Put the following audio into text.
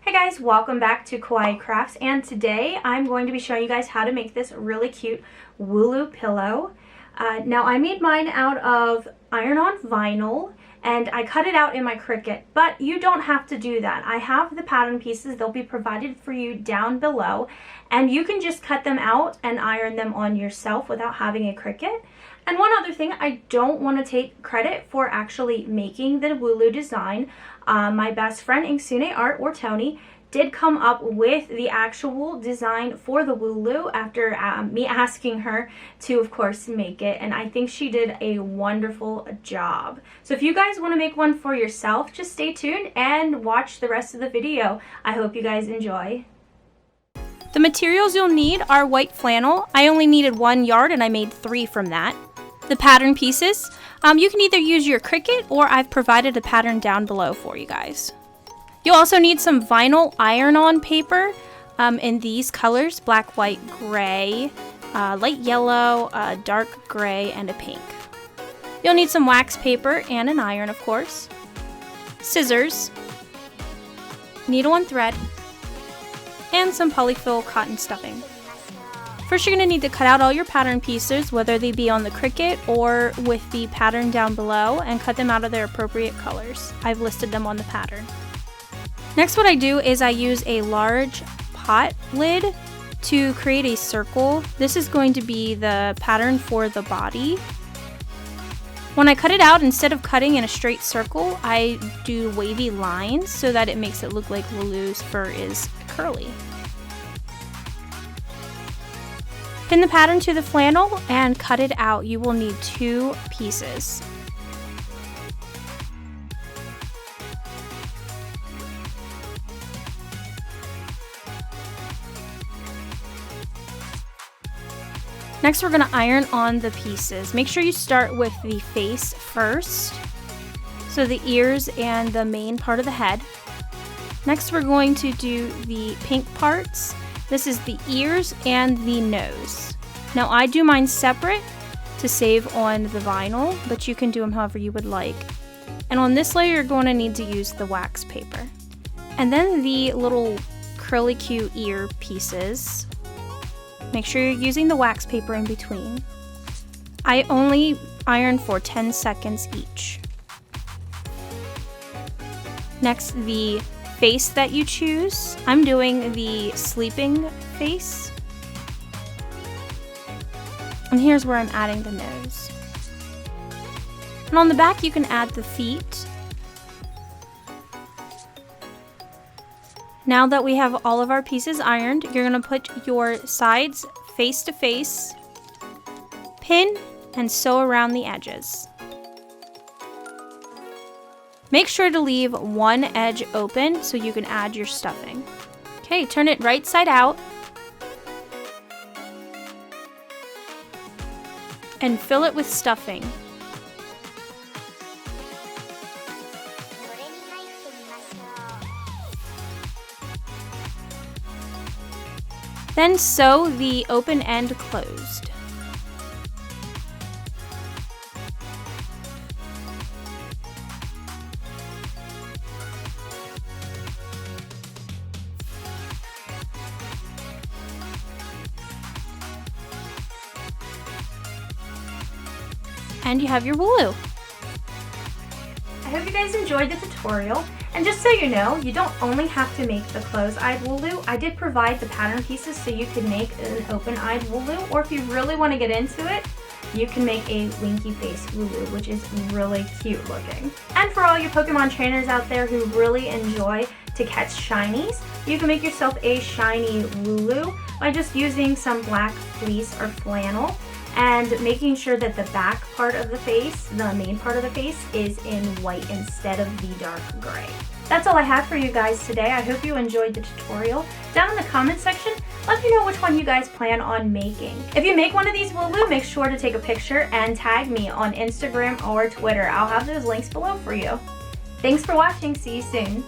Hey guys, welcome back to Kawaii Crafts, and today I'm going to be showing you guys how to make this really cute Wooloo pillow. Now I made mine out of iron-on vinyl and I cut it out in my Cricut, but you don't have to do that. I have the pattern pieces, they'll be provided for you down below, and you can just cut them out and iron them on yourself without having a Cricut. And one other thing, I don't want to take credit for actually making the Wooloo design. My best friend Inksune Art, or Tony, did come up with the actual design for the Wooloo after me asking her to, of course, make it, and I think she did a wonderful job. So if you guys want to make one for yourself, just stay tuned and watch the rest of the video. I hope you guys enjoy. The materials you'll need are white flannel. I only needed 1 yard and I made 3 from that. The pattern pieces, you can either use your Cricut or I've provided a pattern down below for you guys. You'll also need some vinyl iron-on paper in these colors: black, white, gray, light yellow, dark gray, and a pink. You'll need some wax paper and an iron, of course, scissors, needle and thread, and some polyfill cotton stuffing. First, you're going to need to cut out all your pattern pieces, whether they be on the Cricut or with the pattern down below, and cut them out of their appropriate colors. I've listed them on the pattern. Next, what I do is I use a large pot lid to create a circle. This is going to be the pattern for the body. When I cut it out, instead of cutting in a straight circle, I do wavy lines so that it makes it look like Wooloo's fur is curly. Pin the pattern to the flannel and cut it out. You will need 2 pieces. Next, we're going to iron on the pieces. Make sure you start with the face first, so the ears and the main part of the head. Next, we're going to do the pink parts. This is the ears and the nose. Now I do mine separate to save on the vinyl, but you can do them however you would like. And on this layer, you're going to need to use the wax paper. And then the little curly cute ear pieces. Make sure you're using the wax paper in between. I only iron for 10 seconds each. Next, the face that you choose. I'm doing the sleeping face. And here's where I'm adding the nose. And on the back you can add the feet. Now that we have all of our pieces ironed, you're going to put your sides face to face, pin, and sew around the edges. Make sure to leave one edge open so you can add your stuffing. Okay, turn it right side out and fill it with stuffing. Then sew the open end closed. And you have your Wooloo. I hope you guys enjoyed the tutorial, and just so you know, you don't only have to make the closed-eyed Wooloo. I did provide the pattern pieces so you could make an open-eyed Wooloo, or if you really want to get into it, you can make a winky face Wooloo, which is really cute looking. And for all you Pokemon trainers out there who really enjoy to catch shinies, you can make yourself a shiny Wooloo by just using some black fleece or flannel and making sure that the back part of the face, the main part of the face, is in white instead of the dark gray. That's all I have for you guys today. I hope you enjoyed the tutorial. Down in the comment section, let me know which one you guys plan on making. If you make one of these Wooloo, make sure to take a picture and tag me on Instagram or Twitter. I'll have those links below for you. Thanks for watching. See you soon.